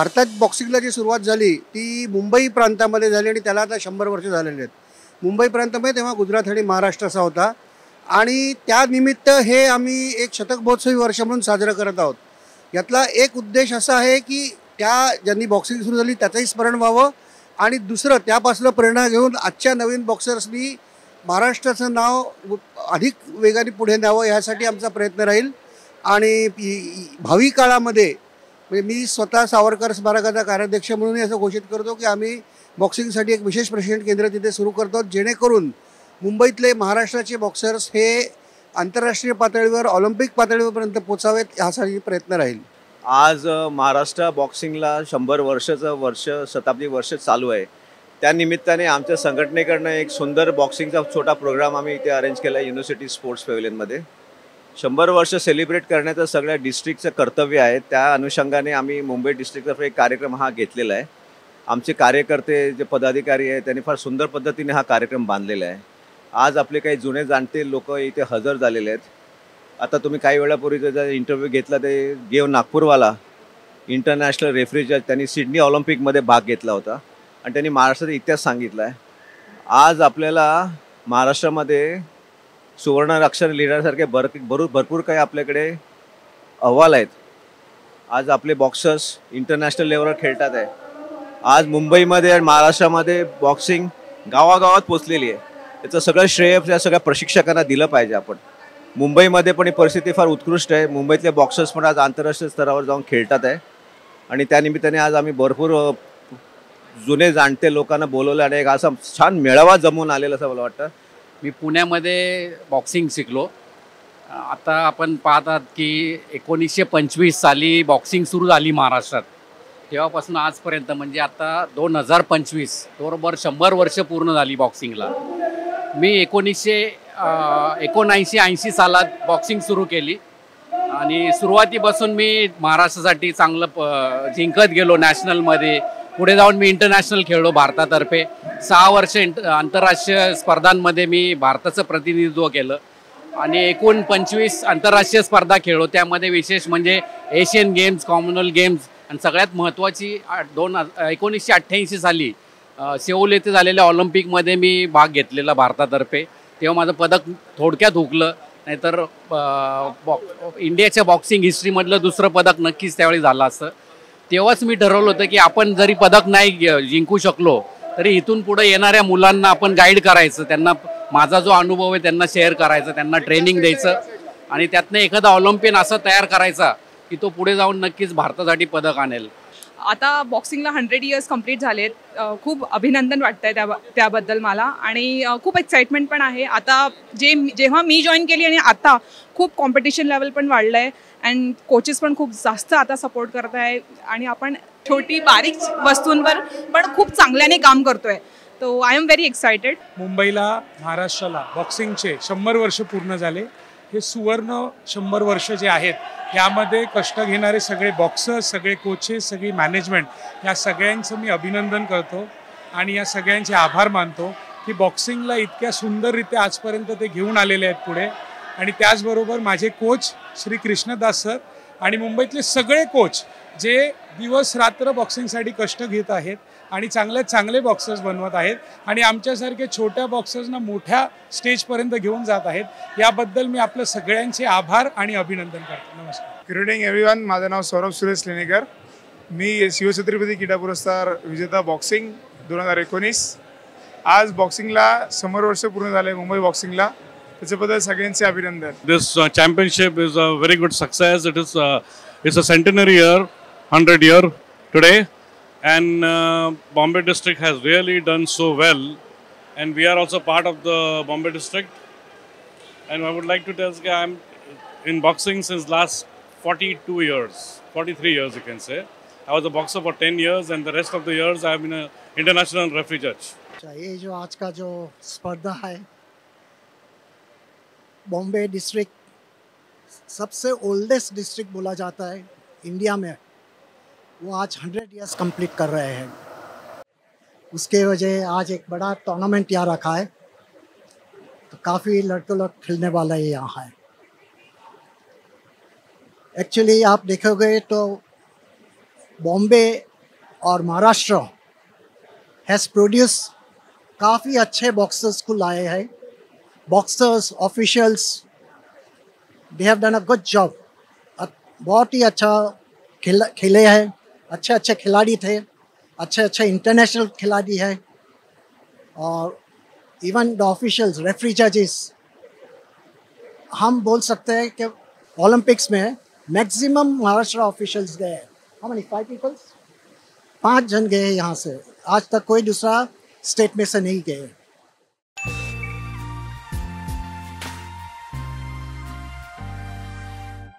भारतात बॉक्सिंगला जी सुरुवात झाली ती मुंबई प्रांतामध्ये झाली आणि त्याला आता 100 वर्ष झालेले आहेत। मुंबई प्रांतामध्ये तेव्हा गुजरात आणि महाराष्ट्र असा होता आणि त्यानिमित्त हे आम्ही एक शतक महोत्सवी वर्ष म्हणून साजरं करत आहोत। यातला एक उद्देश असा आहे की त्या ज्यांनी बॉक्सिंग सुरू झाली त्याचंही स्मरण व्हावं आणि दुसरं त्यापासून प्रेरणा घेऊन आजच्या नवीन बॉक्सर्सनी महाराष्ट्राचं नाव अधिक वेगाने पुढे न्यावं यासाठी आमचा प्रयत्न राहील। आणि भावी काळामध्ये म्हणजे मी स्वतः सावरकर स्मारकाचा कार्याध्यक्ष म्हणूनही असं घोषित करतो की आम्ही बॉक्सिंगसाठी एक विशेष प्रशिक्षण केंद्र तिथे सुरू करतो, जेणेकरून मुंबईतले महाराष्ट्राचे बॉक्सर्स हे आंतरराष्ट्रीय पातळीवर ऑलिम्पिक पातळीवरपर्यंत पोचावेत यासाठी प्रयत्न राहील। आज महाराष्ट्र बॉक्सिंगला 100 वर्ष शताब्दी वर्ष चालू आहे। त्यानिमित्ताने आमच्या संघटनेकडनं एक सुंदर बॉक्सिंगचा छोटा प्रोग्राम आम्ही इथे अरेंज केला आहे युनिव्हर्सिटी स्पोर्ट्स पॅव्हिलियनमध्ये। 100 वर्ष सेलिब्रेट करण्याचं सगळ्या डिस्ट्रिक्टचं कर्तव्य आहे, त्या अनुषंगाने आम्ही मुंबई डिस्ट्रिक्टचा एक कार्यक्रम हा घेतलेला आहे। आमचे कार्यकर्ते जे पदाधिकारी आहेत त्यांनी फार सुंदर पद्धतीने हा कार्यक्रम बांधलेला आहे। आज आपले काही जुने जाणते लोक इथे हजर झालेले आहेत। आता तुम्ही काही वेळापूर्वी त्याचा इंटरव्ह्यू घेतला ते गेव नागपूरवाला इंटरनॅशनल रेफरी जज, त्यांनी सिडनी ऑलिम्पिकमध्ये भाग घेतला होता आणि त्यांनी महाराष्ट्राचा इतिहास सांगितला आहे। आज आपल्याला महाराष्ट्रामध्ये सुवर्ण अक्षर लिहिण्यासारखे भरपूर काही आपल्याकडे अहवाल आहेत। आज आपले बॉक्सर्स इंटरनॅशनल लेवलवर खेळतात आहे। आज मुंबईमध्ये आणि महाराष्ट्रामध्ये बॉक्सिंग गावागावात पोचलेली आहे। याचं सगळं श्रेय या सगळ्या प्रशिक्षकांना दिलं पाहिजे आपण। मुंबईमध्ये पण ही परिस्थिती फार उत्कृष्ट आहे। मुंबईतले बॉक्सर्स पण आज आंतरराष्ट्रीय स्तरावर जाऊन खेळतात आहे आणि त्यानिमित्ताने आज आम्ही भरपूर जुने जाणते लोकांना बोलवलं आणि एक असा छान मेळावा जमून आलेला असं मला वाटतं। मी पुण्यामध्ये बॉक्सिंग शिकलो। आता आपण पाहतात की 1925 साली बॉक्सिंग सुरू झाली महाराष्ट्रात, तेव्हापासून आजपर्यंत म्हणजे आता 2025 बरोबर 100 वर्ष पूर्ण झाली बॉक्सिंगला। मी 1979-80 सालात बॉक्सिंग सुरू केली आणि सुरुवातीपासून मी महाराष्ट्रासाठी चांगलं जिंकत गेलो नॅशनलमध्ये। पुढे जाऊन मी इंटरनॅशनल खेळलो भारतातर्फे। 6 वर्ष आंतरराष्ट्रीय स्पर्धांमध्ये मी भारताचं प्रतिनिधित्व केलं आणि एकूण 25 आंतरराष्ट्रीय स्पर्धा खेळलो। त्यामध्ये विशेष म्हणजे एशियन गेम्स, कॉमनवेल्थ गेम्स आणि सगळ्यात महत्त्वाची 1988 साली सेऊल येथे झालेल्या ऑलिम्पिकमध्ये मी भाग घेतलेला भारतातर्फे। तेव्हा माझं पदक थोडक्यात हुकलं, नाहीतर इंडियाच्या बॉक्सिंग हिस्ट्रीमधलं दुसरं पदक नक्कीच त्यावेळी झालं असतं। तेव्हाच मी ठरवलं होतं की आपण जरी पदक नाही जिंकू शकलो तरी इथून पुढे येणाऱ्या मुलांना आपण गाईड करायचं, त्यांना माझा जो अनुभव आहे त्यांना शेअर करायचा, त्यांना ट्रेनिंग द्यायचं आणि त्यातनं एखादा ऑलिम्पियन असा तयार करायचा की तो पुढे जाऊन नक्कीच भारतासाठी पदक आणेल। आता बॉक्सिंगला 100 इयर्स कंप्लीट झालेत। खूप अभिनंदन वाटतंय त्याबद्दल मला आणि खूप एक्साइटमेंट पण आहे। आता जेव्हा मी जॉईन केली आणि आता खूप कॉम्पिटिशन लेवल पण वाढलं आहे अँड कोचेस पण खूप जास्त आता सपोर्ट करत आहे आणि आपण छोटी बारीक वस्तूंवर पण खूप चांगल्याने काम करतोय। तो आय एम व्हेरी एक्सायटेड। मुंबईला, महाराष्ट्राला बॉक्सिंगचे 100 वर्ष पूर्ण झाले। हे सुवर्ण 100 वर्ष जे आहेत यामध्ये कष्ट घेणारे सगळे बॉक्सर्स, सगळे कोचेस, सगळी मॅनेजमेंट या सगळ्यांचं मी अभिनंदन करतो आणि या सगळ्यांचे आभार मानतो की बॉक्सिंगला इतक्या सुंदररित्या आजपर्यंत ते घेऊन आलेले आहेत पुढे। आणि त्याचबरोबर माझे कोच श्री कृष्णदास सर आणि मुंबईतले सगळे कोच जे दिवस रात्र बॉक्सिंगसाठी कष्ट घेत आहेत आणि चांगले बॉक्सर्स बनवत आहेत आणि आमच्यासारखे छोट्या बॉक्सर्सना मोठ्या स्टेजपर्यंत घेऊन जात आहेत, याबद्दल मी आपल्या सगळ्यांचे आभार आणि अभिनंदन करतो। नमस्कार। गुड इव्हनिंग एव्हरीवन, माझं नाव सौरभ सुरेश लेणेकर। मी शिवछत्रपती क्रीडा पुरस्कार विजेता बॉक्सिंग 2019। आज बॉक्सिंगला 100 वर्ष पूर्ण झाले मुंबई बॉक्सिंगला, त्याच्याबद्दल सगळ्यांचे अभिनंदन। This championship is a very good success. It's a centenary year, 100 year today, and Bombay district has really done so well, and we are also part of the Bombay district. And I would like to tell you, I'm in boxing since last 42 years, 43 years you can say. I was a boxer for 10 years, and the rest of the years I have been an international referee judge. ये जो आज का जो स्पर्धा है, Bombay district सबसे oldest district बोला जाता है इंडिया में, वो आज 100 इयर्स कंप्लीट कर रहे हैं। उसके वजह आज एक बड़ा टूर्नामेंट यहाँ रखा है, तो काफ़ी लड़के लोग खेलने वाला है यहाँ है। एक्चुअली आप देखोगे तो बॉम्बे और महाराष्ट्र हैज़ प्रोड्यूस काफ़ी अच्छे बॉक्सर्स को लाए हैं. Boxers officials they have done a good job. बहुत ही अच्छा खेले हैं. अच्छे अच्छे खिलाड़ी थे, अच्छे अच्छे इंटरनेशनल खिलाड़ी है. और इवन द ऑफिशियल्स, रेफरी जजेस, हम बोल सकते हैं कि ओलंपिक्स में मैक्सिमम महाराष्ट्र ऑफिशियल्स गए. हाउ मेनी 5 पीपल्स? 5 जन गए यहाँ से. आज तक कोई दूसरा स्टेट में से नहीं गए.